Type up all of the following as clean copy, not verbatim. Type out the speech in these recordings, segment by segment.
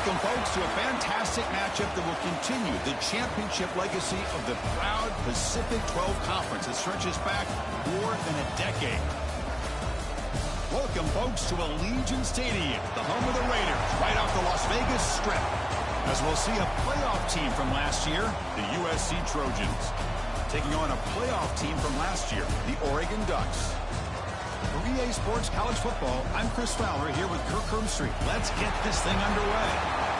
Welcome, folks, to a fantastic matchup that will continue the championship legacy of the proud Pacific 12 Conference that stretches back more than a decade. Welcome, folks, to Allegiant Stadium, the home of the Raiders, right off the Las Vegas Strip, as we'll see a playoff team from last year, the USC Trojans, taking on a playoff team from last year, the Oregon Ducks. For EA Sports College Football, I'm Chris Fowler here with Kirk Herbstreit. Let's get this thing underway.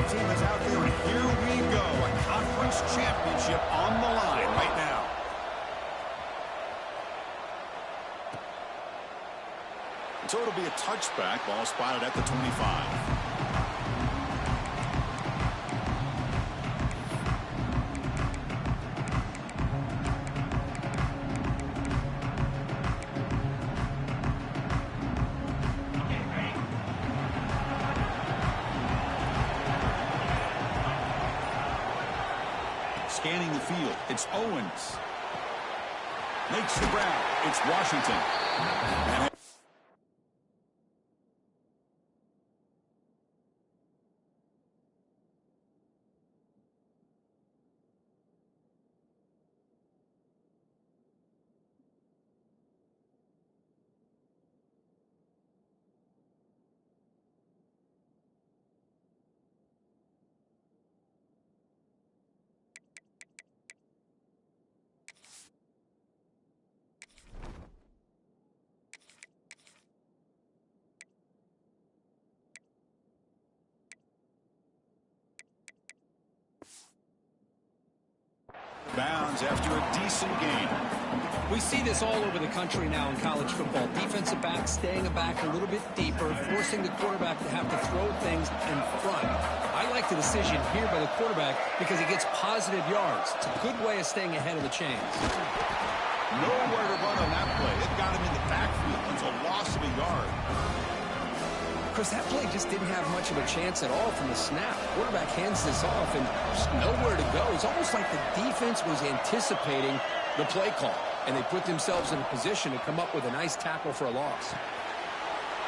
Team is out there, and here we go. A conference championship on the line right now. So it'll be a touchback. Ball spotted at the 25. Scanning the field, it's Owens. Makes the grab, it's Washington. And bounds after a decent game. We see this all over the country now in college football. Defensive backs staying back a little bit deeper, forcing the quarterback to have to throw things in front. I like the decision here by the quarterback because he gets positive yards. It's a good way of staying ahead of the chains. Nowhere to run on that play. It got him in the backfield. It's a loss of a yard. Chris, that play just didn't have much of a chance at all from the snap. Quarterback hands this off and just nowhere to go. It's almost like the defense was anticipating the play call, and they put themselves in a position to come up with a nice tackle for a loss.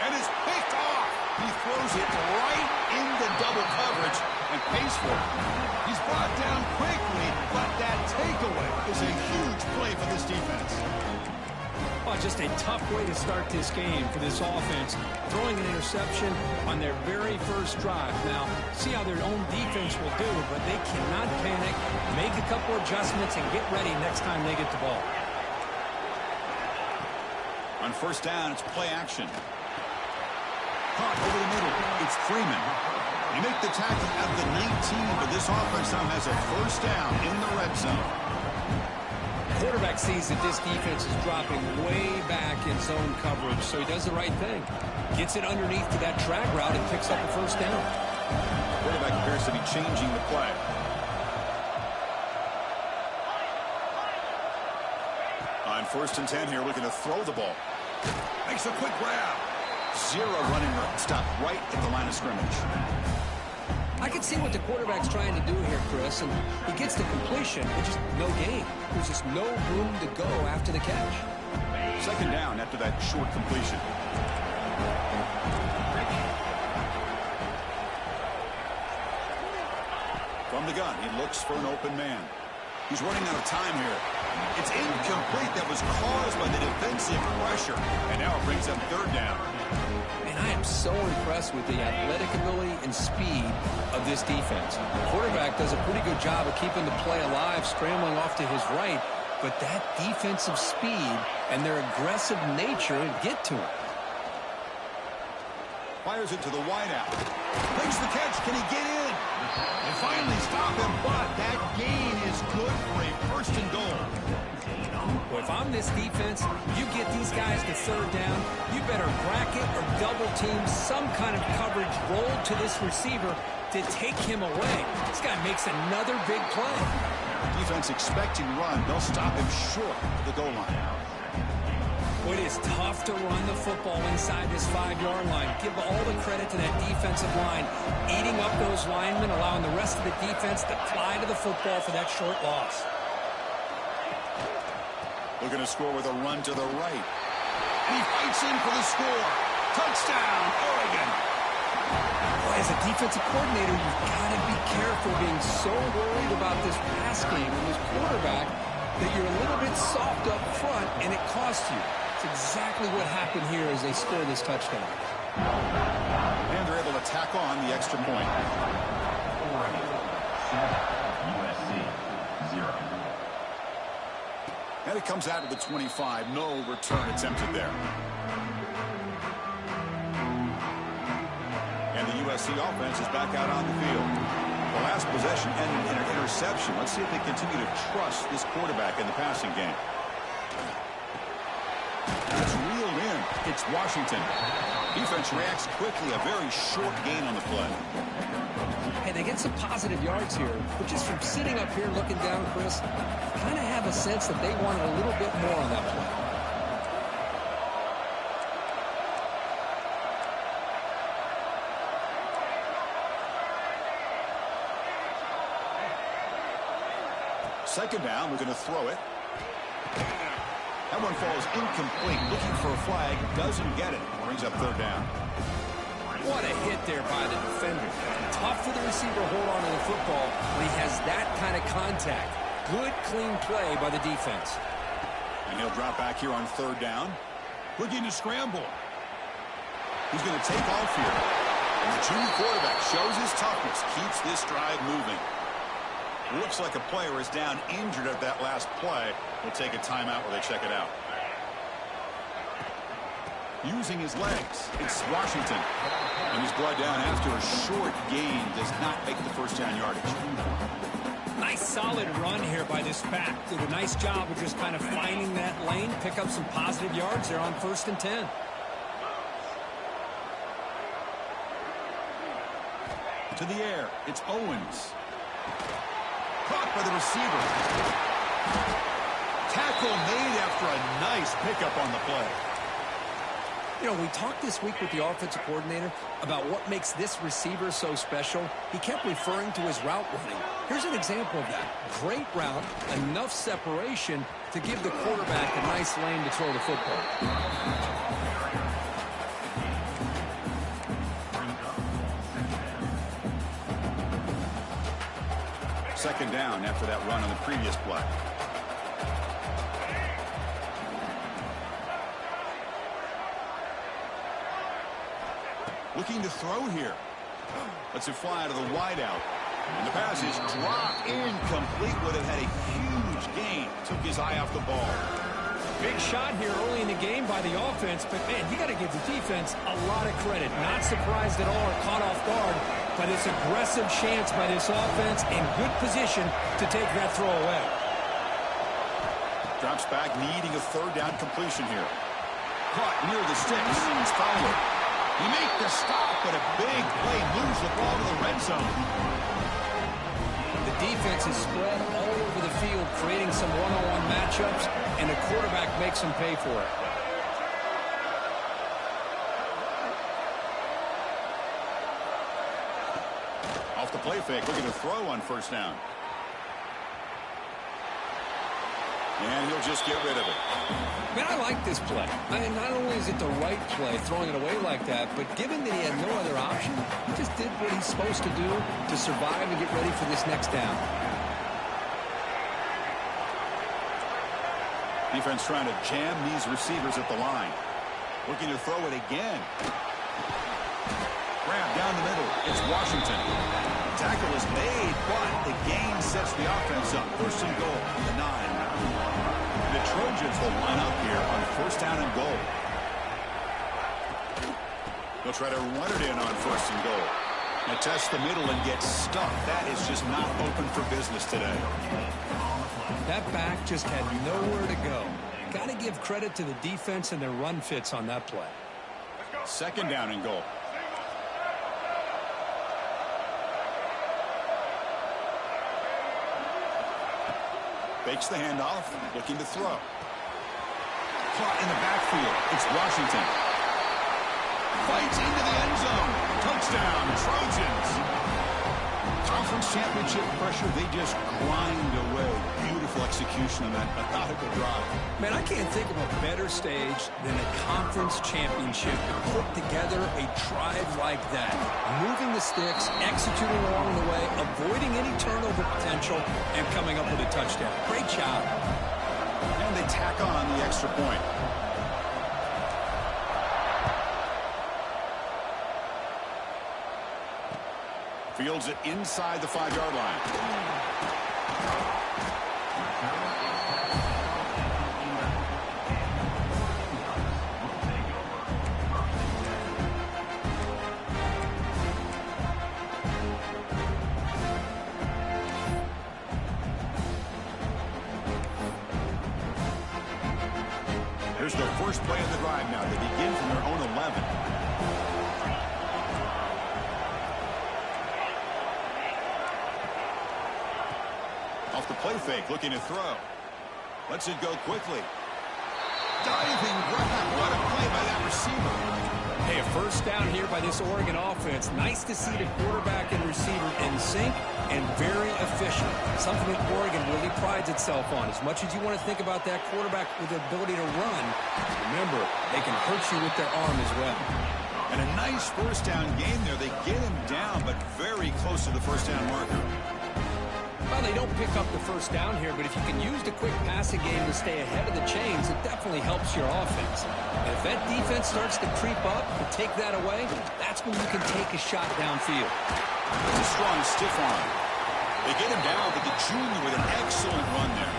And it's picked off. He throws it right into double coverage and pays for it. He's brought down quickly, but that takeaway is a huge play for this defense. Oh, just a tough way to start this game for this offense. Throwing an interception on their very first drive. Now, see how their own defense will do, but they cannot panic, make a couple adjustments, and get ready next time they get the ball. On first down, it's play action. Caught over the middle. It's Freeman. They make the tackle at the 19, but this offense now has a first down in the red zone. Quarterback sees that this defense is dropping way back in zone coverage, so he does the right thing. Gets it underneath to that drag route and picks up the first down. Quarterback appears to be changing the play. On first and 10 here, looking to throw the ball. Makes a quick grab. Zero running room. Stop right at the line of scrimmage. I can see what the quarterback's trying to do here, Chris, and he gets the completion, but just no gain. There's just no room to go after the catch. Second down after that short completion. From the gun, he looks for an open man. He's running out of time here. It's incomplete. That was caused by the defensive pressure, and now it brings up third down. And I am so impressed with the athletic ability and speed of this defense. The quarterback does a pretty good job of keeping the play alive, scrambling off to his right, but that defensive speed and their aggressive nature get to him. Fires it to the wideout. Makes the catch. Can he get in? They finally stop him, but that gain is good for a first and goal. Well, if I'm this defense, you get these guys to third down, you better bracket or double team some kind of coverage roll to this receiver to take him away. This guy makes another big play. Defense expecting run. They'll stop him short of the goal line. Well, it is tough to run the football inside this 5-yard line. Give all the credit to that defensive line, eating up those linemen, allowing the rest of the defense to fly to the football for that short loss. Looking to score with a run to the right. And he fights in for the score. Touchdown, Oregon. Boy, as a defensive coordinator, you've got to be careful being so worried about this pass game and this quarterback that you're a little bit soft up front, and it costs you. It's exactly what happened here as they score this touchdown. And they're able to tack on the extra point. Oregon 7, USC 0. And it comes out of the 25. No return attempted there. And the USC offense is back out on the field. The last possession ended in an interception. Let's see if they continue to trust this quarterback in the passing game. It's reeled in. It's Washington. Defense reacts quickly. A very short gain on the play. Hey, they get some positive yards here, but just from sitting up here looking down, Chris, kind of have a sense that they wanted a little bit more on that play. Second down, we're going to throw it. That one falls incomplete. Looking for a flag, doesn't get it. Brings up third down. What a hit there by the defender. Tough for the receiver to hold on to the football when he has that kind of contact. Good, clean play by the defense. And he'll drop back here on third down. Looking to scramble. He's going to take off here. And the junior quarterback shows his toughness, keeps this drive moving. Looks like a player is down injured at that last play. We'll take a timeout while they check it out. Using his legs, it's Washington. And he's brought down after a short gain. Does not make the first down yardage. Nice solid run here by this back. Did a nice job of just kind of finding that lane, pick up some positive yards there on 1st and 10. To the air, it's Owens. Caught by the receiver. Tackle made after a nice pickup on the play. You know, we talked this week with the offensive coordinator about what makes this receiver so special. He kept referring to his route running. Here's an example of that. Great route, enough separation to give the quarterback a nice lane to throw the football. Second down after that run on the previous play. Looking to throw here. Lets it fly to the wideout. And the pass is dropped. Incomplete. Would have had a huge gain. Took his eye off the ball. Big shot here early in the game by the offense, but man, you got to give the defense a lot of credit. Not surprised at all or caught off guard by this aggressive chance by this offense in good position to take that throw away. Drops back, needing a third down completion here. Caught near the sticks. He's fouled. You make the stop, but a big play moves the ball to the red zone. The defense is spread all over the field, creating some one-on-one matchups, and the quarterback makes them pay for it. Off the play fake, looking to throw on first down. And he'll just get rid of it. Man, I like this play. I mean, not only is it the right play, throwing it away like that, but given that he had no other option, he just did what he's supposed to do to survive and get ready for this next down. Defense trying to jam these receivers at the line. Looking to throw it again. Grab down the middle. It's Washington. Tackle is made, but the gain sets the offense up. First and goal on the 9. The Trojans will line up here on first down and goal. They'll try to run it in on first and goal. And test the middle and get stuck. That is just not open for business today. That back just had nowhere to go. Got to give credit to the defense and their run fits on that play. Second down and goal. Fakes the handoff, looking to throw. Caught in the backfield. It's Washington. Fights into the end zone. Touchdown, Trojans. Conference championship pressure, they just grind away. Beautiful execution on that methodical drive. Man, I can't think of a better stage than a conference championship to put together a drive like that. Moving the sticks, executing along the way, avoiding any turnover potential, and coming up with a touchdown. Great job. And they tack on the extra point. Fields it inside the 5-yard line. Here's the first play of the drive now. They begin from their own 11. Off the play fake, looking to throw. Lets it go quickly. Diving grab. What a play by that receiver. Hey, a first down here by this Oregon offense. Nice to see the quarterback and receiver in sync and very efficient. Something that Oregon really prides itself on. As much as you want to think about that quarterback with the ability to run, remember, they can hurt you with their arm as well. And a nice first down game there. They get him down, but very close to the first down marker. Well, they don't pick up the first down here, but if you can use the quick passing game to stay ahead of the chains, it definitely helps your offense. And if that defense starts to creep up and take that away, that's when you can take a shot downfield. It's a strong stiff arm. They get him down, but the junior with an excellent run there.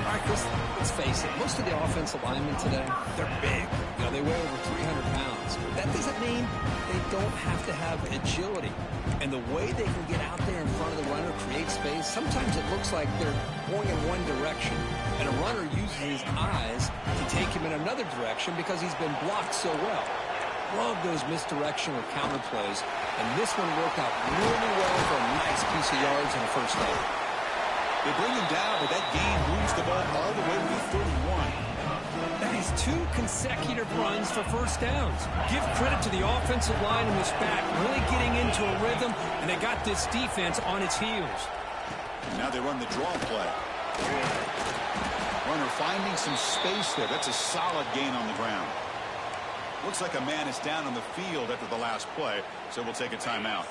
All right, Chris, let's face it. Most of the offensive linemen today, they're big. You know, they weigh over 300 pounds. But that doesn't mean they don't have to have agility. And the way they can get out there in front of the runner, create space, sometimes it looks like they're going in one direction. And a runner uses his eyes to take him in another direction because he's been blocked so well. Love those misdirection or counter plays. And this one worked out really well for a nice piece of yards and a first down. They bring him down, but that gain moves the ball all the way to the 31. That is 2 consecutive runs for first downs. Give credit to the offensive line in this back, really getting into a rhythm, and they got this defense on its heels. And now they run the draw play. Runner finding some space there. That's a solid gain on the ground. Looks like a man is down on the field after the last play, so we'll take a timeout.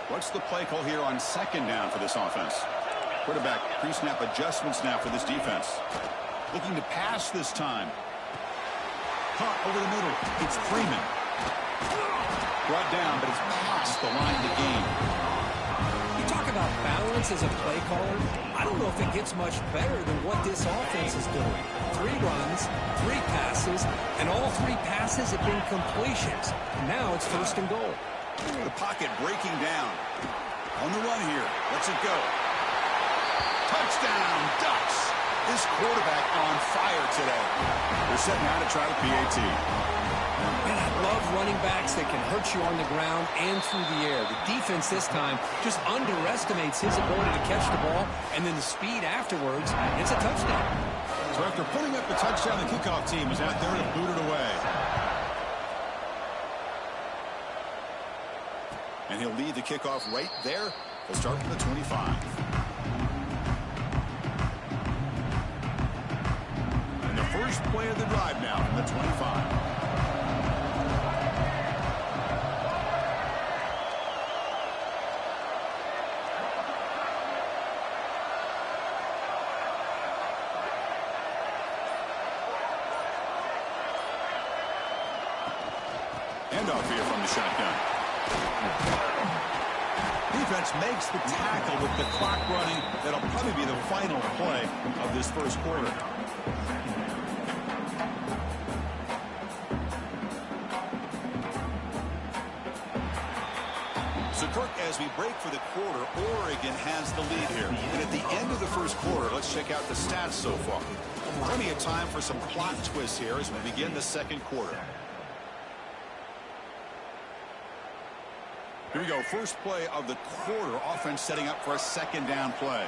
What's the play call here on second down for this offense? Quarterback pre-snap adjustments now for this defense. Looking to pass this time. Caught over the middle. It's Freeman. Brought down, but it's past the line to gain. You talk about balance as a play caller. I don't know if it gets much better than what this offense is doing. 3 runs, 3 passes, and all 3 passes have been completions. Now it's first and goal. The pocket breaking down. On the run here. Lets it go. Touchdown, Ducks. This quarterback on fire today. They're setting out to try the PAT. Man, I love running backs that can hurt you on the ground and through the air. The defense this time just underestimates his ability to catch the ball, and then the speed afterwards, it's a touchdown. So after putting up the touchdown, the kickoff team is out there to boot it away. And he'll lead the kickoff right there. He'll start from the 25. And the first play of the drive now from the 25. Handoff here from the shotgun. Defense makes the tackle with the clock running. That'll probably be the final play of this first quarter. So, Kirk, as we break for the quarter, Oregon has the lead here. And at the end of the first quarter, let's check out the stats so far. Plenty of time for some plot twists here as we begin the second quarter. Here we go. First play of the quarter. Offense setting up for a second down play.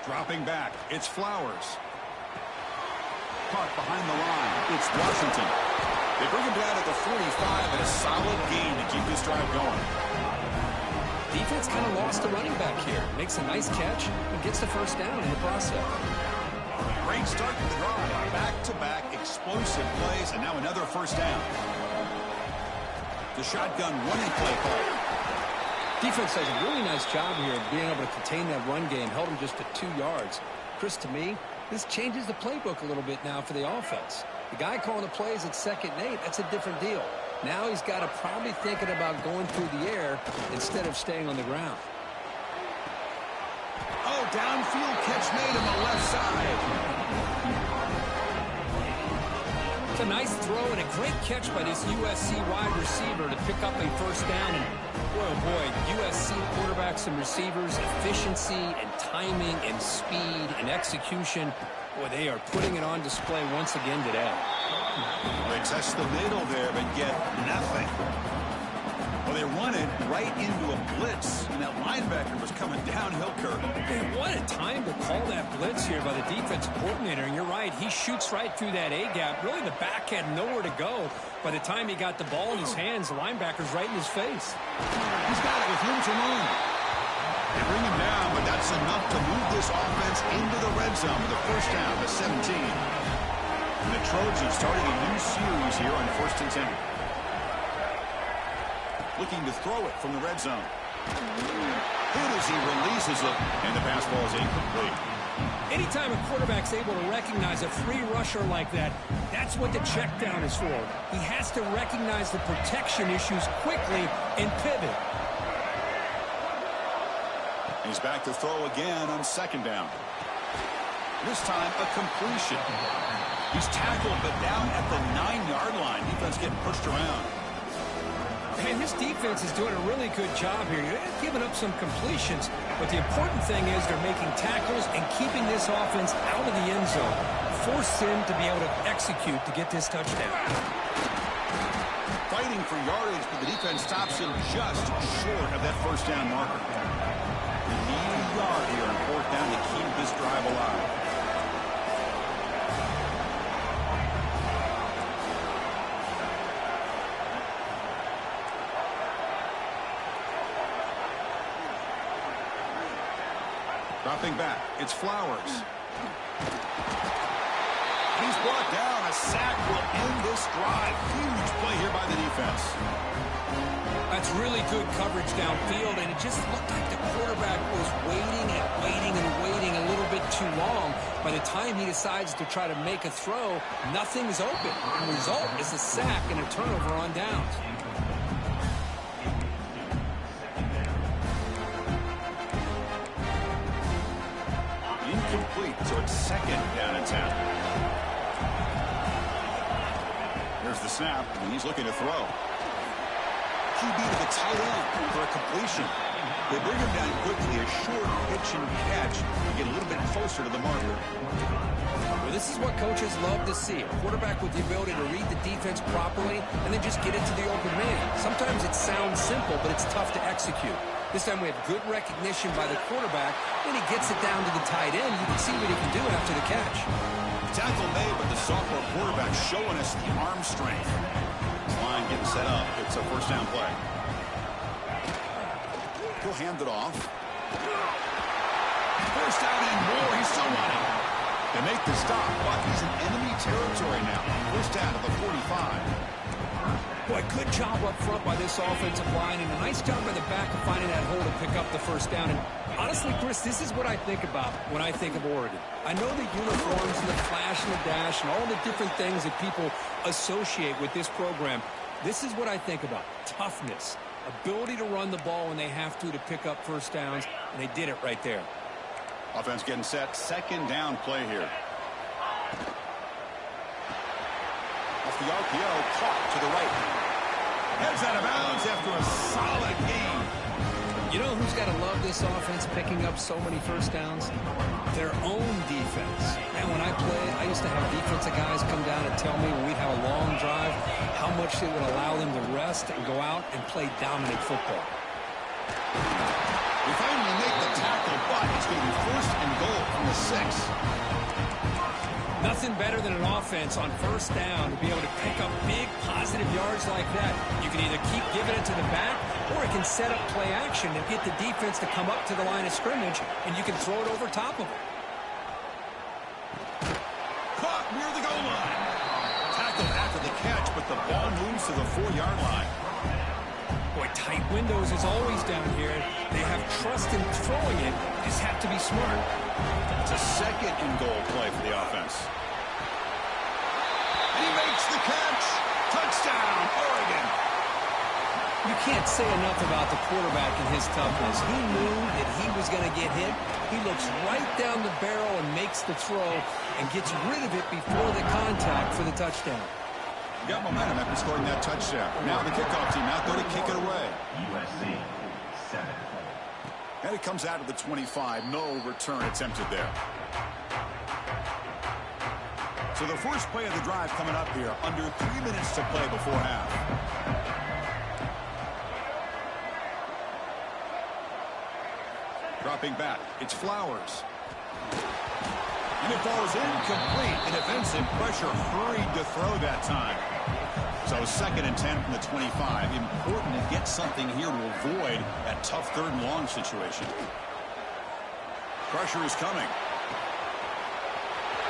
Dropping back, it's Flowers. Caught behind the line, it's Washington. They bring him down at the 45 and a solid gain to keep this drive going. Defense kind of lost the running back here. Makes a nice catch and gets the first down in the process. Great start to the drive. Back-to-back explosive plays, and now another first down. The shotgun running play call. Defense does a really nice job here of being able to contain that run game. Held him just at 2 yards. Chris, to me, this changes the playbook a little bit now for the offense. The guy calling the plays at 2nd and 8, that's a different deal. Now he's got to probably thinking about going through the air instead of staying on the ground. Oh, downfield catch made on the left side. It's a nice throw and a great catch by this USC wide receiver to pick up a first down. And boy, oh boy, USC quarterbacks and receivers, efficiency and timing and speed and execution. Boy, they are putting it on display once again today. They test the middle there, but get nothing. Well, they run it right into a blitz, and that linebacker was coming downhill curve. Man, what a time to call that blitz here by the defensive coordinator. And you're right, he shoots right through that A-gap. Really, the back had nowhere to go. By the time he got the ball in his hands, the linebacker's right in his face. He's got it with room to run. They bring him down, but that's enough to move this offense into the red zone with a first down to 17. And the Trojans starting a new series here on 1st and 10. Looking to throw it from the red zone. Good as he releases it, and the pass ball is incomplete. Anytime a quarterback's able to recognize a free rusher like that, that's what the check down is for. He has to recognize the protection issues quickly and pivot. He's back to throw again on 2nd down. This time a completion. He's tackled, but down at the 9-yard line. Defense getting pushed around. Man, this defense is doing a really good job here. You're giving up some completions, but the important thing is they're making tackles and keeping this offense out of the end zone. Force him to be able to execute to get this touchdown. Fighting for yardage, but the defense stops him just short of that first down marker. They need a yard here on 4th down to keep this drive alive. Dropping back, it's Flowers. He's brought down. A sack will end this drive. Huge play here by the defense. That's really good coverage downfield, and it just looked like the quarterback was waiting and waiting and waiting a little bit too long. By the time he decides to try to make a throw, nothing's open. The result is a sack and a turnover on downs. Incomplete, so it's 2nd down and 10. Here's the snap, and he's looking to throw. QB to the tight end for a completion. They bring him down quickly, a short pitch and catch to get a little bit closer to the marker. Well, this is what coaches love to see. A quarterback with the ability to read the defense properly and then just get it to the open man. Sometimes it sounds simple, but it's tough to execute. This time we have good recognition by the quarterback. When he gets it down to the tight end, you can see what he can do after the catch. Tackle made, but the sophomore quarterback showing us the arm strength. Line getting set up. It's a first down play. He'll hand it off. First down and more. He's still running. They make the stop, but he's in enemy territory now. First down at the 45. Boy, good job up front by this offensive line, and a nice job by the back of finding that hole to pick up the first down. And honestly, Chris, this is what I think about when I think of Oregon. I know the uniforms and the flash and the dash and all the different things that people associate with this program. This is what I think about. Toughness, ability to run the ball when they have to pick up first downs, and they did it right there. Offense getting set. 2nd down play here. Off the RPO, caught to the right. Heads out of bounds after a solid game. You know who's got to love this offense picking up so many first downs? Their own defense. And when I played, I used to have defensive guys come down and tell me when we'd have a long drive how much it would allow them to rest and go out and play dominant football. We finally make the tackle, but spot. It's going to be first and goal from the 6. Nothing better than an offense on first down to be able to pick up big positive yards like that. You can either keep giving it to the back, or it can set up play action and get the defense to come up to the line of scrimmage, and you can throw it over top of it. Caught near the goal line. Tackled after the catch, but the ball moves to the 4-yard line. Boy, tight windows is always down here. They have trust in throwing it. Just have to be smart. It's a second and goal play for the offense. And he makes the catch. Touchdown, Oregon. You can't say enough about the quarterback and his toughness. He knew that he was going to get hit. He looks right down the barrel and makes the throw and gets rid of it before the contact for the touchdown. Got momentum after scoring that touchdown. Now the kickoff team out there to kick it away. USC 7. And it comes out of the 25. No return attempted there. So the first play of the drive coming up here. Under 3 minutes to play before half. Dropping back. It's Flowers. And it falls incomplete. And defensive pressure hurried to throw that time. So second and 10 from the 25. Important to get something here to avoid that tough third and long situation. Pressure is coming.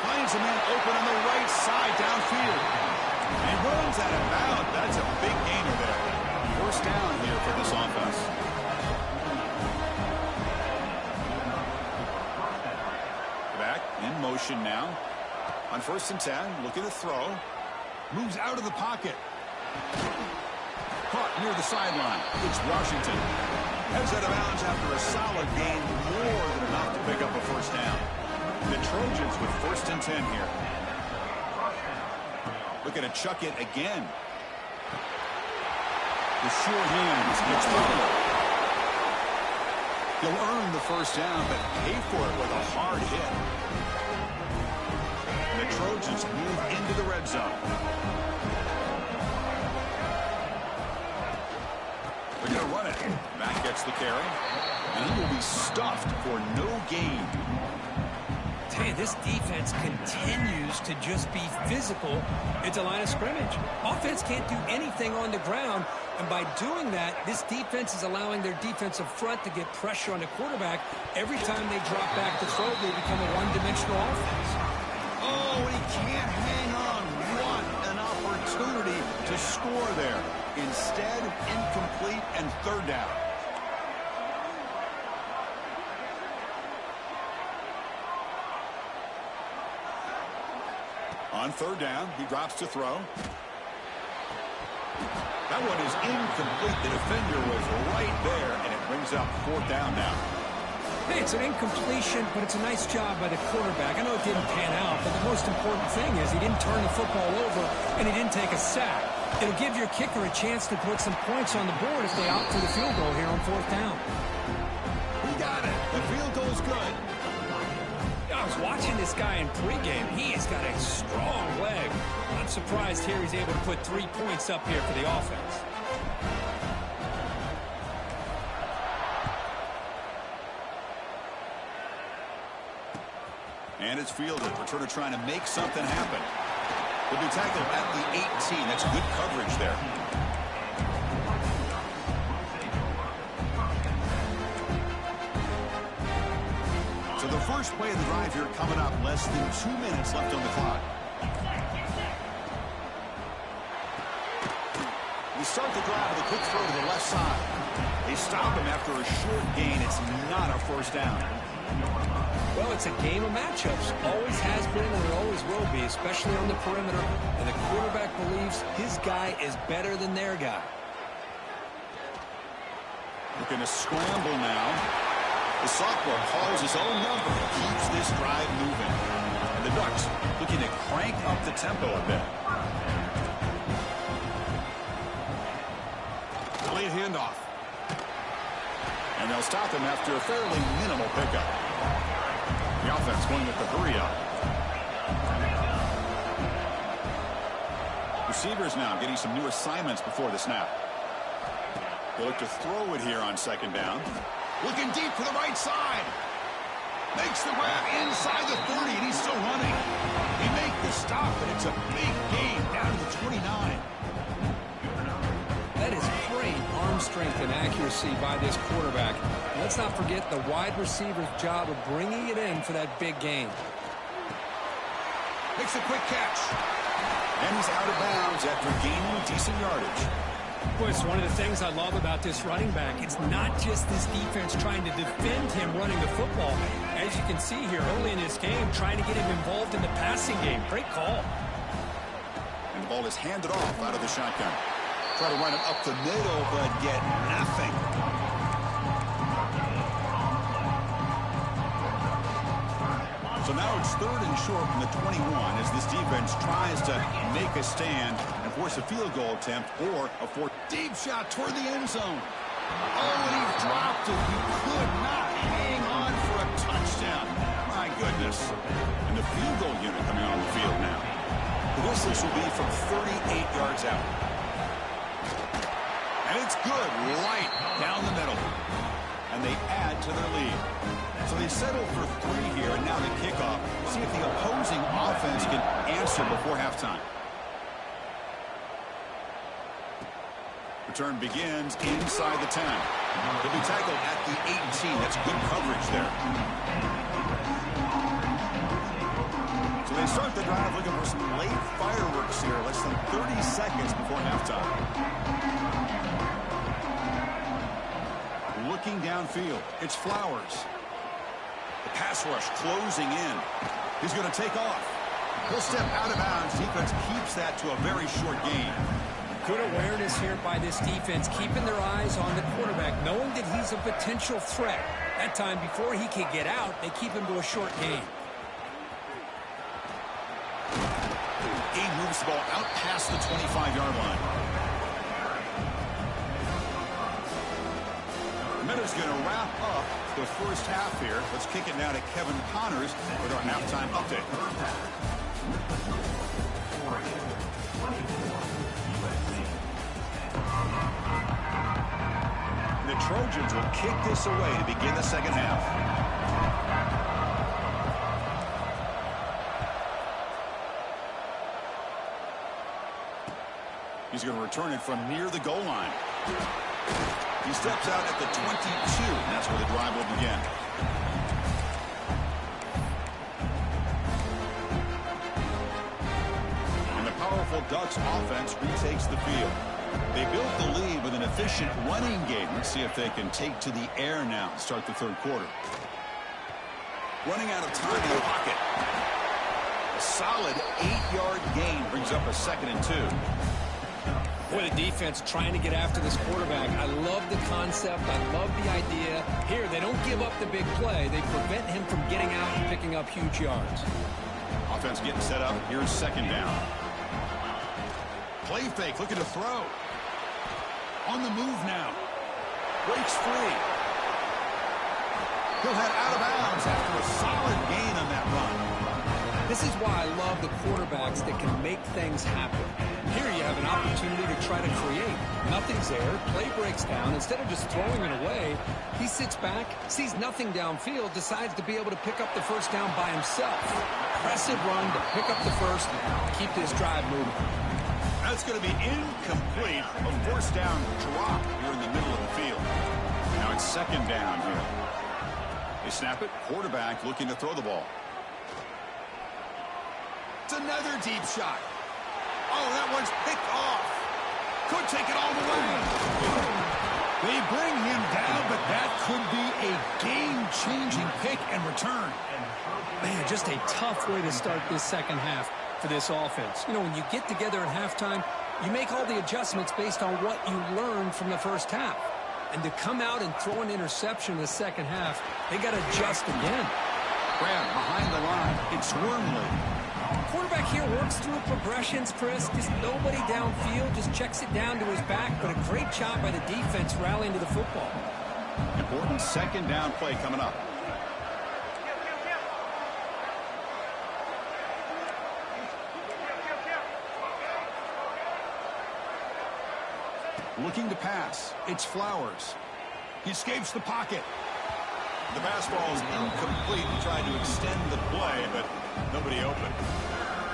Finds a man open on the right side downfield. And runs out of bounds. That's a big gainer there. First down here for this offense. Back in motion now. On first and 10, looking to throw. Moves out of the pocket. Caught near the sideline. It's Washington. Heads out of bounds after a solid gain, more than enough to pick up a first down. The Trojans with first and 10 here. Looking to chuck it again. The short hands. It's Tony. He'll earn the first down, but pay for it with a hard hit. And the Trojans move into the red zone. They're going to run it. Matt gets the carry. And he will be stuffed for no gain. Hey, this defense continues to just be physical at the line of scrimmage. Offense can't do anything on the ground, and by doing that, this defense is allowing their defensive front to get pressure on the quarterback. Every time they drop back to throw, they become a one-dimensional offense. Oh, and he can't hang on. What an opportunity to score there. Instead, incomplete and third down. On third down, he drops to throw. That one is incomplete. The defender was right there, and it brings up fourth down now. Hey, it's an incompletion, but it's a nice job by the quarterback. I know it didn't pan out, but the most important thing is he didn't turn the football over, and he didn't take a sack. It'll give your kicker a chance to put some points on the board if they opt for the field goal here on fourth down. He got it. The field goal's good. I was watching this guy in pregame. He has got a strong leg. I'm surprised here he's able to put 3 points up here for the offense. And it's fielded. Returner trying to make something happen. He'll be tackled at the 18. That's good coverage there. So the first play of the drive here coming up. Less than 2 minutes left on the clock. We start the drive with a quick throw to the left side. They stop him after a short gain. It's not a first down. Well, it's a game of matchups. Always has been and it always will be, especially on the perimeter. And the quarterback believes his guy is better than their guy. Looking to scramble now. The sophomore calls his own number and keeps this drive moving. And the Ducks looking to crank up the tempo a bit. Late handoff. And they'll stop him after a fairly minimal pickup. The offense going with the hurry-up. Receivers now getting some new assignments before the snap. They look to throw it here on second down. Looking deep for the right side. Makes the grab inside the 30, and he's still running. He makes the stop, but it's a big gain down to the 29. That is great arm strength and accuracy by this quarterback. And let's not forget the wide receiver's job of bringing it in for that big gain. Makes a quick catch. And he's out of bounds after gaining decent yardage. Boy, it's one of the things I love about this running back. It's not just this defense trying to defend him running the football. As you can see here early in this game, trying to get him involved in the passing game. Great call. And the ball is handed off out of the shotgun. Try to run it up the middle, but get nothing. So now it's 3rd and short from the 21 as this defense tries to make a stand and force a field goal attempt or a fourth. Deep shot toward the end zone. Oh, and he dropped it. He could not hang on for a touchdown. My goodness. And the field goal unit coming on the field now. The distance will be from 38 yards out. And it's good, right down the middle. And they add to their lead. So they settle for 3 here, and now the kickoff. See if the opposing offense can answer before halftime. Return begins inside the 10. He'll be tackled at the 18. That's good coverage there. So they start the drive looking for some late fireworks here. Less than 30 seconds before halftime. Looking downfield, it's Flowers. The pass rush closing in. He's going to take off. He'll step out of bounds. Defense keeps that to a very short gain. Good awareness here by this defense, keeping their eyes on the quarterback, knowing that he's a potential threat. That time, before he can get out, they keep him to a short gain. He moves the ball out past the 25-yard line. Minutes going to wrap up the first half here. Let's kick it now to Kevin Connors with our halftime update. The Trojans will kick this away to begin the second half. He's going to return it from near the goal line. He steps out at the 22, and that's where the drive will begin. And the powerful Ducks offense retakes the field. They built the lead with an efficient running game. Let's see if they can take to the air now to start the third quarter. Running out of time in the pocket. A solid 8-yard gain brings up a 2nd and 2. Boy, the defense trying to get after this quarterback. I love the concept. I love the idea. Here, they don't give up the big play. They prevent him from getting out and picking up huge yards. Offense getting set up. Here's 2nd down. Play fake, looking to throw. On the move now. Breaks free. He'll head out of bounds after a solid gain on that run. This is why I love the quarterbacks that can make things happen. Here you have an opportunity to try to create. Nothing's there. Play breaks down. Instead of just throwing it away, he sits back, sees nothing downfield, decides to be able to pick up the first down by himself. Impressive run to pick up the first, keep this drive moving. That's going to be incomplete. A forced down drop here in the middle of the field. Now it's 2nd down here. They snap it. Quarterback looking to throw the ball. It's another deep shot. Oh, that one's picked off. Could take it all the way. They bring him down, but that could be a game-changing pick and return. Man, just a tough way to start this second half for this offense. You know, when you get together at halftime, you make all the adjustments based on what you learned from the first half. And to come out and throw an interception in the second half, they got to adjust again. Grab behind the line. It's Wormley. Quarterback here works through progressions, Chris. Just nobody downfield, just checks it down to his back. But a great job by the defense rallying to the football. Important 2nd down play coming up. Looking to pass. It's Flowers. He escapes the pocket. The pass ball is incomplete and tried to extend the play, but nobody open.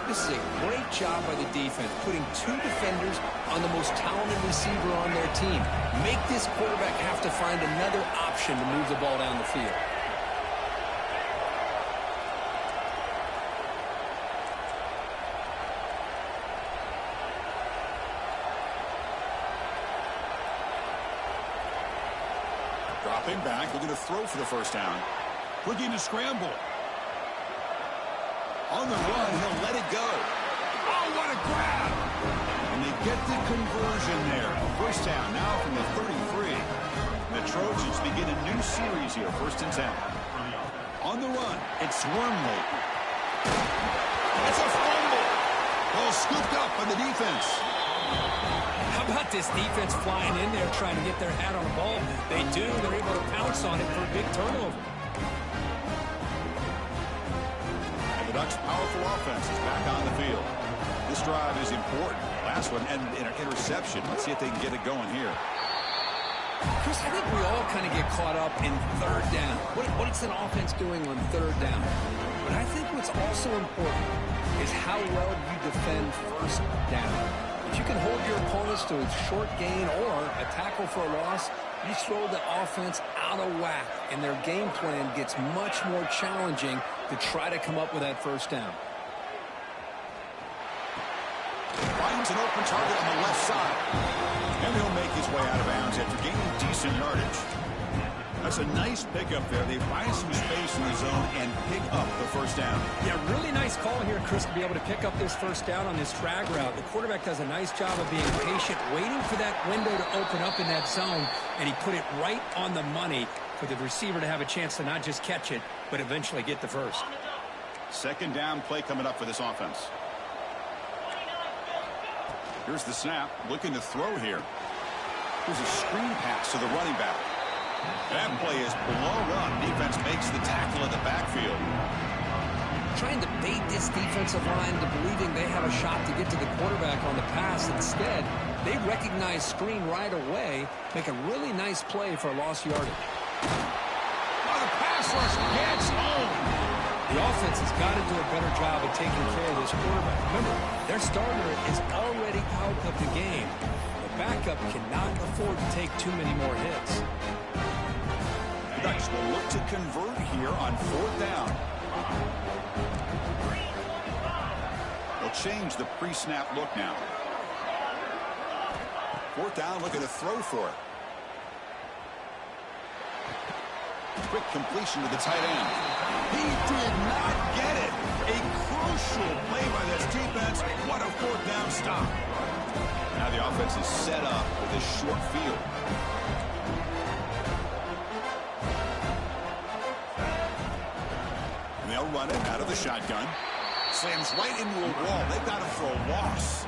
This is a great job by the defense, putting two defenders on the most talented receiver on their team. Make this quarterback have to find another option to move the ball down the field. Dropping back, looking to throw for the first down. Looking to scramble. On the run, he'll let it go. Oh, what a grab! And they get the conversion there. First down now from the 33. The Trojans begin a new series here, 1st and 10. On the run, it's Wormley. It's a fumble. Ball scooped up by the defense. How about this defense flying in there trying to get their hat on the ball? They do. They're able to pounce on it for a big turnover. The Ducks' powerful offense is back on the field. This drive is important. Last one and an interception. Let's see if they can get it going here. Chris, I think we all kind of get caught up in third down. What's an offense doing on third down? But I think what's also important is how well you defend first down. If you can hold your opponents to a short gain or a tackle for a loss, you throw the offense out of whack, and their game plan gets much more challenging to try to come up with that first down. Finds an open target on the left side. And he'll make his way out of bounds after gaining decent yardage. That's a nice pickup there. They find some space in the zone and pick up the first down. Yeah, really nice call here, Chris, to be able to pick up this first down on this drag route. The quarterback does a nice job of being patient, waiting for that window to open up in that zone, and he put it right on the money for the receiver to have a chance to not just catch it, but eventually get the first. Second down play coming up for this offense. Here's the snap, looking to throw here. Here's a screen pass to the running back. That play is blown up. Defense makes the tackle in the backfield. Trying to bait this defensive line to believing they have a shot to get to the quarterback on the pass. Instead, they recognize screen right away, make a really nice play for a lost yardage. Oh, the pass rush gets home. The offense has got to do a better job of taking care of this quarterback. Remember, their starter is already out of the game. The backup cannot afford to take too many more hits. Ducks will look to convert here on 4th down. They'll change the pre-snap look now. 4th down, looking to throw for it. Quick completion to the tight end. He did not get it. A crucial play by this defense. What a 4th down stop. Now the offense is set up with a short field. They'll run it out of the shotgun. Slams right into a wall. They've got him for a loss.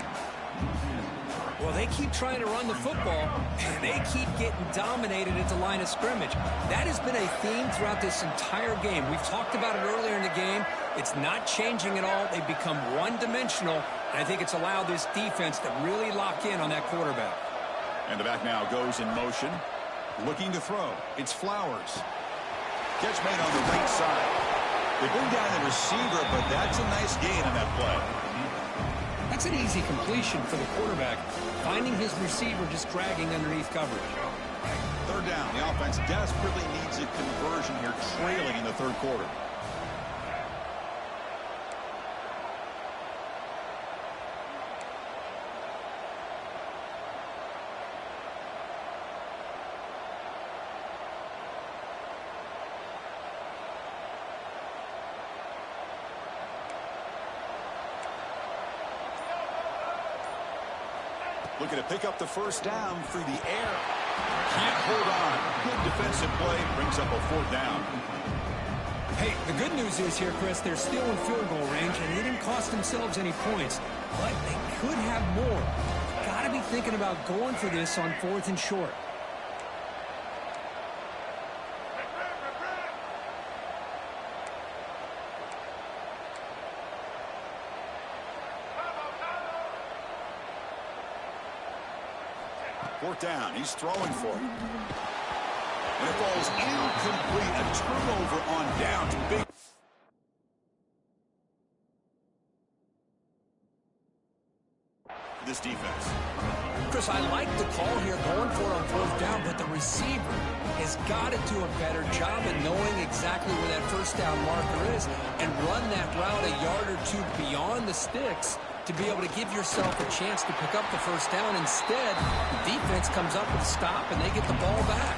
Well, they keep trying to run the football, and they keep getting dominated at the line of scrimmage. That has been a theme throughout this entire game. We've talked about it earlier in the game. It's not changing at all. They've become one-dimensional, and I think it's allowed this defense to really lock in on that quarterback. And the back now goes in motion. Looking to throw. It's Flowers. Catch made on the right side. They bring down the receiver, but that's a nice gain on that play. That's an easy completion for the quarterback, finding his receiver just dragging underneath coverage. 3rd down. The offense desperately needs a conversion here, trailing in the 3rd quarter. Looking to pick up the first down through the air. Can't hold on. Good defensive play. Brings up a 4th down. Hey, the good news is here, Chris, they're still in field goal range, and they didn't cost themselves any points. But they could have more. Got to be thinking about going for this on 4th and short. Fourth down. He's throwing for it. And it falls incomplete. A turnover on downs. Big. This defense. Chris, I like the call here going for it on fourth down, but the receiver has got to do a better job of knowing exactly where that first down marker is and run that route a yard or two beyond the sticks to be able to give yourself a chance to pick up the first down. Instead, the defense comes up with a stop and they get the ball back.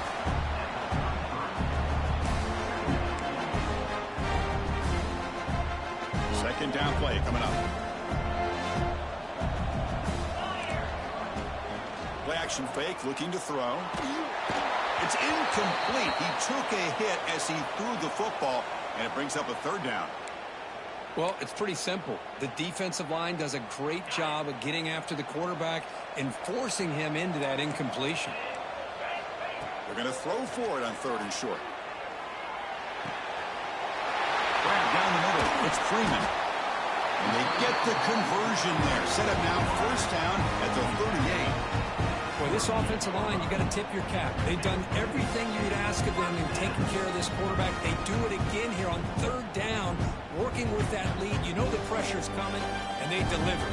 Second down play coming up. Play action fake, looking to throw. It's incomplete. He took a hit as he threw the football, and it brings up a third down. Well, it's pretty simple. The defensive line does a great job of getting after the quarterback and forcing him into that incompletion. They're going to throw for it on third and short. Right down the middle, it's Freeman. And they get the conversion there. Set up now first down at the 38. Boy, this offensive line, you got to tip your cap. They've done everything you'd ask of them in taking care of this quarterback. They do it again here on third down, working with that lead. You know the pressure's coming, and they deliver.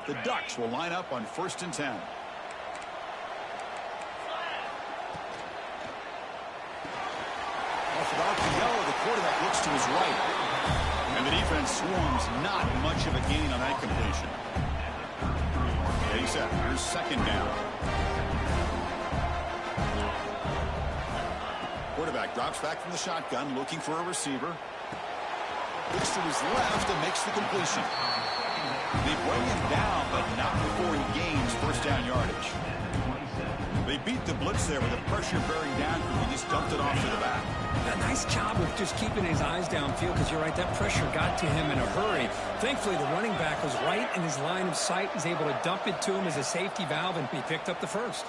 The Ducks will line up on 1st and 10. Without the yellow, the quarterback looks to his right. And the defense swarms not much of a gain on that completion. Ready, set. Here's second down. Quarterback drops back from the shotgun, looking for a receiver. Looks to his left and makes the completion. They bring him down, but not before he gains first down yardage. They beat the blitz there with the pressure bearing down. He just dumped it off to the back. A nice job of just keeping his eyes downfield, because you're right, that pressure got to him in a hurry. Thankfully, the running back was right in his line of sight. He's able to dump it to him as a safety valve, and he picked up the first.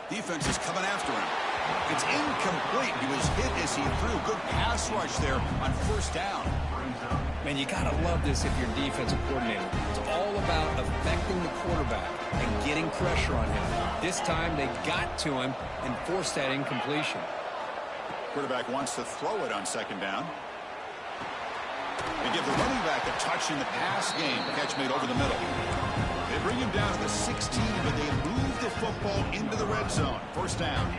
Defense is coming after him. It's incomplete. He was hit as he threw. Good pass rush there on first down. Man, you got to love this if you're a defensive coordinator. It's all about affecting the quarterback and getting pressure on him. This time, they got to him and forced that incompletion. Quarterback wants to throw it on second down. They give the running back a touch in the pass game. Catch made over the middle. They bring him down to the 16, but they move the football into the red zone. First down.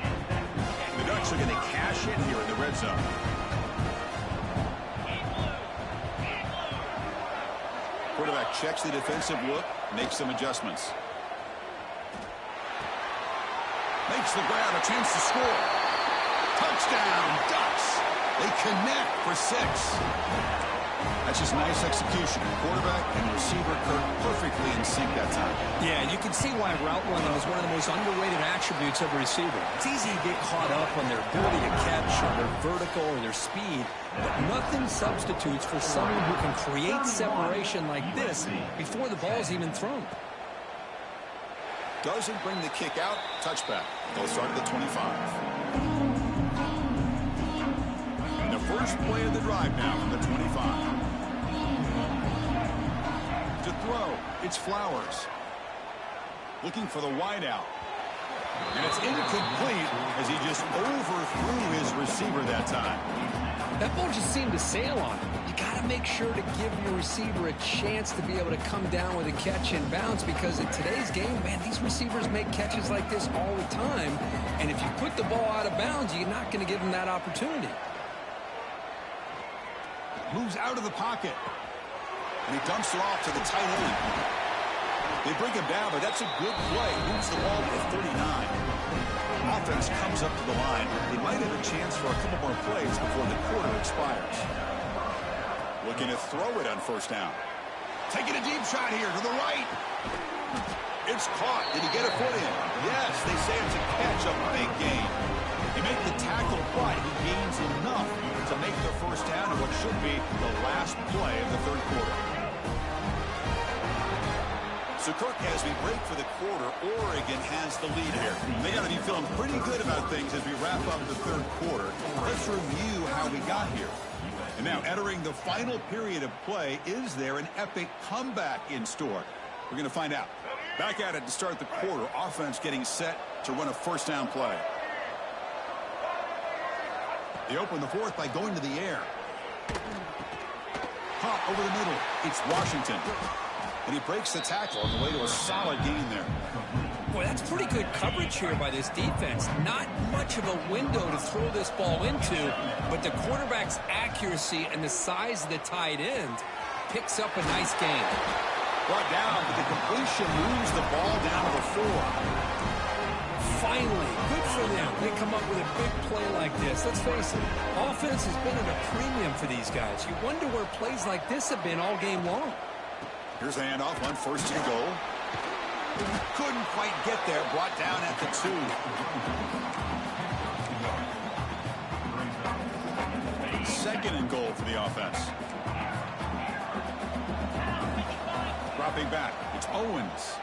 The Ducks are going to cash in here in the red zone. Quarterback checks the defensive look, makes some adjustments. Makes the grab, a chance to score. Touchdown, Ducks. They connect for 6. That's just nice execution. Quarterback and receiver Kirk perfectly in sync that time. Yeah, you can see why route running is one of the most underrated attributes of a receiver. It's easy to get caught up on their ability to catch or their vertical or their speed, but nothing substitutes for someone who can create separation like this before the ball is even thrown. Doesn't bring the kick out. Touchback. They'll start at the 25. And the first play of the drive now from the 25. To throw, it's Flowers. Looking for the wide out. And it's incomplete as he just overthrew his receiver that time. That ball just seemed to sail on him. You got to make sure to give your receiver a chance to be able to come down with a catch and bounce, because in today's game, man, these receivers make catches like this all the time. And if you put the ball out of bounds, you're not going to give them that opportunity. Moves out of the pocket. And he dumps it off to the tight end. They bring him down, but that's a good play. Moves the ball to the 39. Offense comes up to the line. They might have a chance for a couple more plays before the quarter expires. Looking to throw it on first down. Taking a deep shot here to the right. It's caught. Did he get a foot in? Yes, they say it's a catch, a big gain. He made the tackle, but he gains enough to make the first down in what should be the last play of the third quarter. So, Kirk, as we break for the quarter, Oregon has the lead here. They got to be feeling pretty good about things as we wrap up the third quarter. Let's review how we got here. And now, entering the final period of play, is there an epic comeback in store? We're going to find out. Back at it to start the quarter. Offense getting set to run a first down play. They open the fourth by going to the air. Pop over the middle. It's Washington. And he breaks the tackle on the way to a solid gain there. Boy, that's pretty good coverage here by this defense. Not much of a window to throw this ball into, but the quarterback's accuracy and the size of the tight end picks up a nice gain. Brought down, but the completion moves the ball down to the 4. Finally, good for them. They come up with a big play like this. Let's face it, offense has been at a premium for these guys. You wonder where plays like this have been all game long. Here's the handoff on first and goal. Couldn't quite get there. Brought down at the 2. Second and goal for the offense. Dropping back. It's Owens.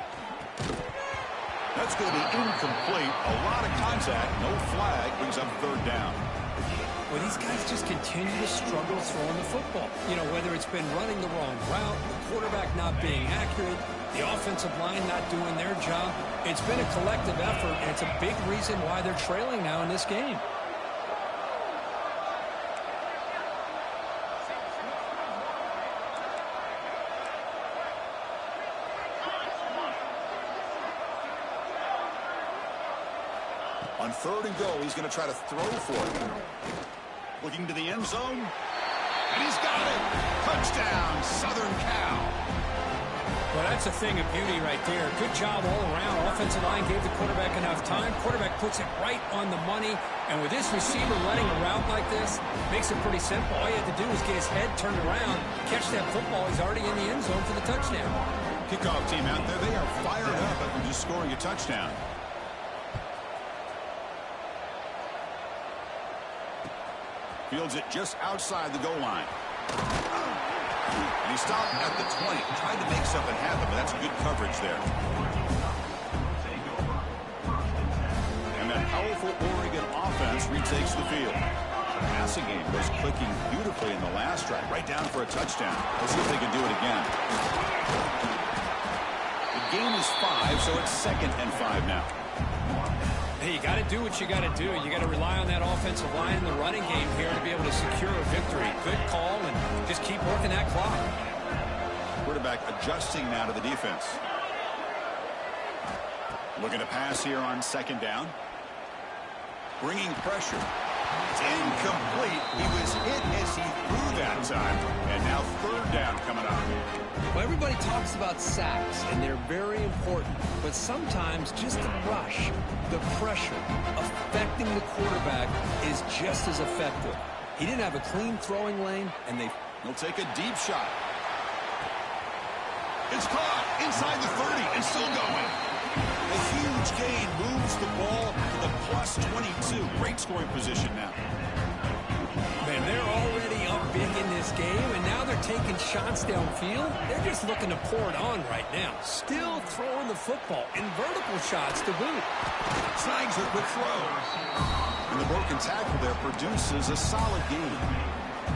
That's going to be incomplete. A lot of contact. No flag. Brings up third down. Well, these guys just continue to struggle throwing the football. You know, whether it's been running the wrong route, the quarterback not being accurate, the offensive line not doing their job. It's been a collective effort, and it's a big reason why they're trailing now in this game. On third and goal, he's going to try to throw for it. Looking to the end zone. And he's got it. Touchdown, Southern Cal. Well, that's a thing of beauty right there. Good job all around. Offensive line gave the quarterback enough time. Quarterback puts it right on the money. And with this receiver running a route like this, makes it pretty simple. All you have to do is get his head turned around, catch that football. He's already in the end zone for the touchdown. Kickoff team out there. They are fired up after just scoring a touchdown. Fields it just outside the goal line. And he stopped at the 20. Tried to make something happen, but that's good coverage there. And that powerful Oregon offense retakes the field. The passing game was clicking beautifully in the last drive. Right down for a touchdown. Let's see if they can do it again. The game is 5, so it's 2nd and 5 now. Hey, you got to do what you got to do. You got to rely on that offensive line in the running game here to be able to secure a victory. Good call, and just keep working that clock. Quarterback adjusting now to the defense. Looking to pass here on second down. Bringing pressure. It's incomplete. He was hit as he threw that time. And now third down coming up. Well, everybody talks about sacks, and they're very important. But sometimes just the rush, the pressure, affecting the quarterback is just as effective. He didn't have a clean throwing lane, and they'll take a deep shot. It's caught inside the 30 and still going. A huge gain moves the ball to the plus 22. Great scoring position now. Man, they're already up big in this game, and now they're taking shots downfield. They're just looking to pour it on right now. Still throwing the football in vertical shots to boot. Snags a quick throw. And the broken tackle there produces a solid gain.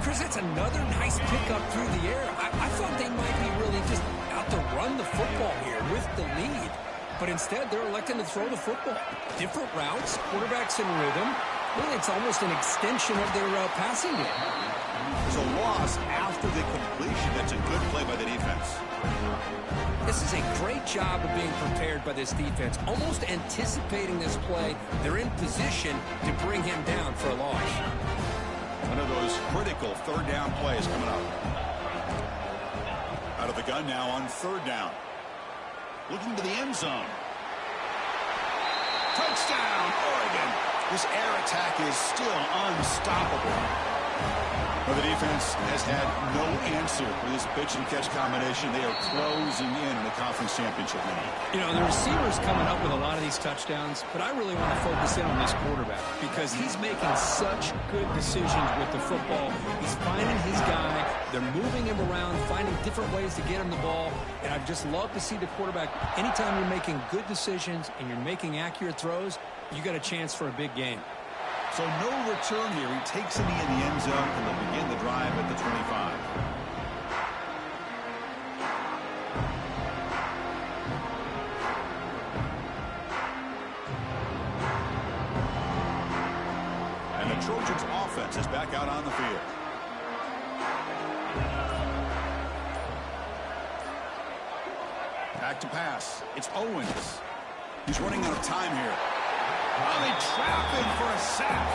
Chris, that's another nice pickup through the air. I thought they might be really just out to run the football here with the lead. But instead, they're electing to throw the football. Different routes, quarterbacks in rhythm. Really, it's almost an extension of their passing game. There's a loss after the completion. That's a good play by the defense. This is a great job of being prepared by this defense. Almost anticipating this play. They're in position to bring him down for a loss. One of those critical third down plays coming up. Out of the gun now on third down. Looking to the end zone. Touchdown, Oregon. This air attack is still unstoppable. Well, the defense has had no answer for this pitch-and-catch combination. They are closing in the conference championship game. You know, the receiver's coming up with a lot of these touchdowns, but I really want to focus in on this quarterback because he's making such good decisions with the football. He's finding his guy. They're moving him around, finding different ways to get him the ball, and I'd just love to see the quarterback. Anytime you're making good decisions and you're making accurate throws, you got a chance for a big game. So no return here. He takes a knee in the end zone, and they'll begin the drive at the 25. And the Trojans' offense is back out on the field. Back to pass. It's Owens. He's running out of time here. Oh, they trap him for a sack.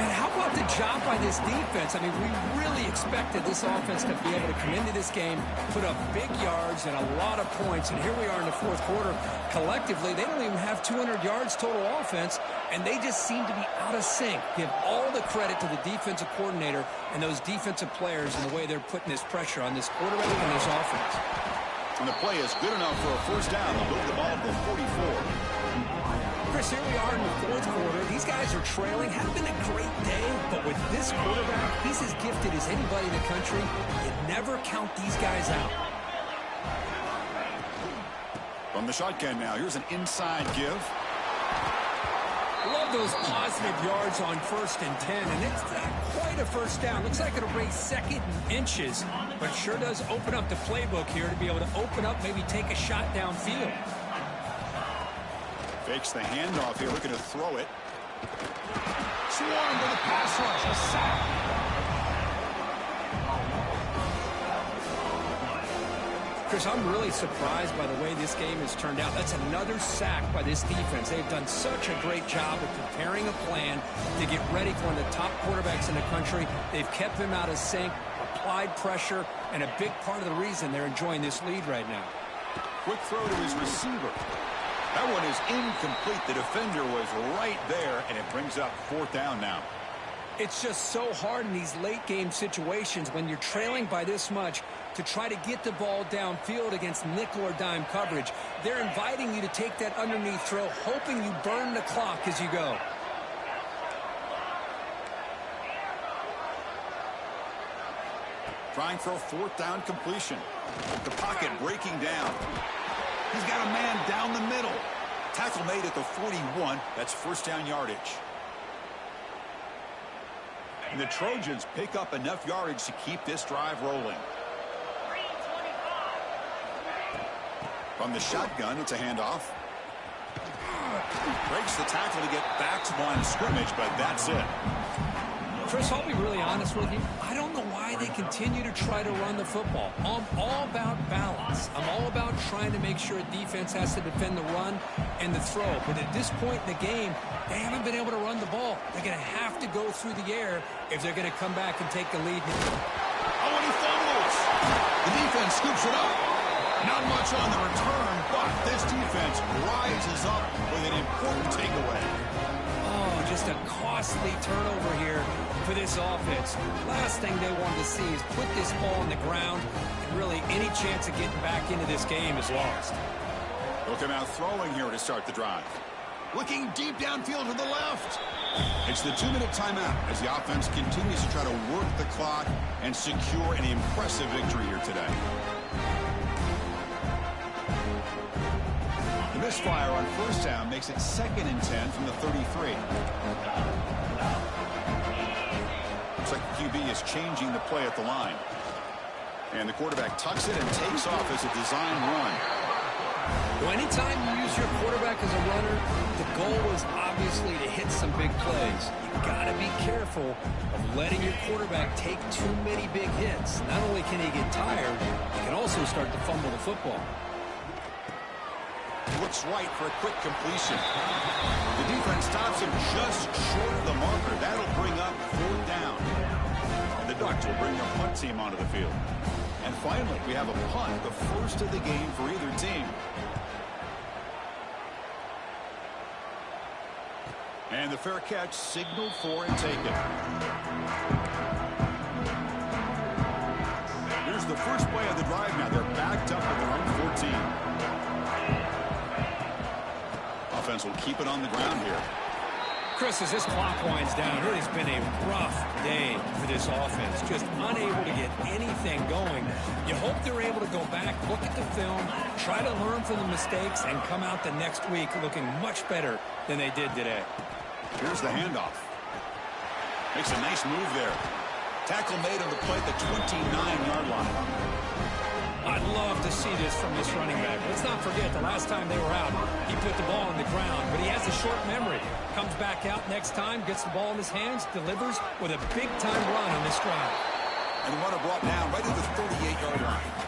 Man, how about the job by this defense? I mean, we really expected this offense to be able to come into this game, put up big yards and a lot of points, and here we are in the fourth quarter. Collectively, they don't even have 200 yards total offense, and they just seem to be out of sync. Give all the credit to the defensive coordinator and those defensive players in the way they're putting this pressure on this quarterback and this offense. And the play is good enough for a first down. They'll move the ball to the 44. Chris, here we are in the fourth quarter. These guys are trailing. Had been a great day, but with this quarterback, he's as gifted as anybody in the country. You never count these guys out. From the shotgun now, here's an inside give. Love those positive yards on 1st and 10, and it's not quite a first down. Looks like it'll raise second and inches, but it sure does open up the playbook here to be able to open up, maybe take a shot downfield. Fakes the handoff here, looking to throw it. Swarm with a pass rush, a sack. Chris, I'm really surprised by the way this game has turned out. That's another sack by this defense. They've done such a great job of preparing a plan to get ready for one of the top quarterbacks in the country. They've kept him out of sync, applied pressure, and a big part of the reason they're enjoying this lead right now. Quick throw to his receiver. That one is incomplete. The defender was right there, and it brings up fourth down now. It's just so hard in these late-game situations when you're trailing by this much to try to get the ball downfield against nickel or dime coverage. They're inviting you to take that underneath throw, hoping you burn the clock as you go. Trying for a fourth down completion. The pocket breaking down. He's got a man down the middle. Tackle made at the 41. That's first down yardage. And the Trojans pick up enough yardage to keep this drive rolling. From the shotgun, it's a handoff. Breaks the tackle to get back to the line of scrimmage, but that's it. Chris, I'll be really honest with you. I don't know why they continue to try to run the football. I'm all about balance. I'm all about trying to make sure a defense has to defend the run and the throw. But at this point in the game, they haven't been able to run the ball. They're going to have to go through the air if they're going to come back and take the lead. Oh, and he fumbles. The defense scoops it up. Not much on the return, but this defense rises up with an important takeaway. Oh, just a costly turnover here for this offense. Last thing they wanted to see is put this ball on the ground, and really any chance of getting back into this game is lost. They'll come out throwing here to start the drive. Looking deep downfield to the left. It's the 2-minute timeout as the offense continues to try to work the clock and secure an impressive victory here today. The misfire on first down makes it 2nd and 10 from the 33. Looks like the QB is changing the play at the line. And the quarterback tucks it and takes off as a design run. Well, anytime you use your quarterback as a runner, the goal is obviously to hit some big plays. You've got to be careful of letting your quarterback take too many big hits. Not only can he get tired, he can also start to fumble the football. Looks right for a quick completion. The defense stops him just short of the marker. That'll bring up fourth down. And the Ducks will bring their punt team onto the field. And finally, we have a punt, the first of the game for either team. And the fair catch signaled for and taken. first play of the drive now. They're backed up at their own 14. Offense will keep it on the ground here. Chris, as this clock winds down, it has been a rough day for this offense. Just unable to get anything going. You hope they're able to go back, look at the film, try to learn from the mistakes, and come out the next week looking much better than they did today. Here's the handoff. Makes a nice move there. Tackle made on the play at the 29-yard line. I'd love to see this from this running back. Let's not forget the last time they were out, he put the ball on the ground, but he has a short memory. Comes back out next time, gets the ball in his hands, delivers with a big-time run on this drive. And the runner brought down right at the 38-yard line.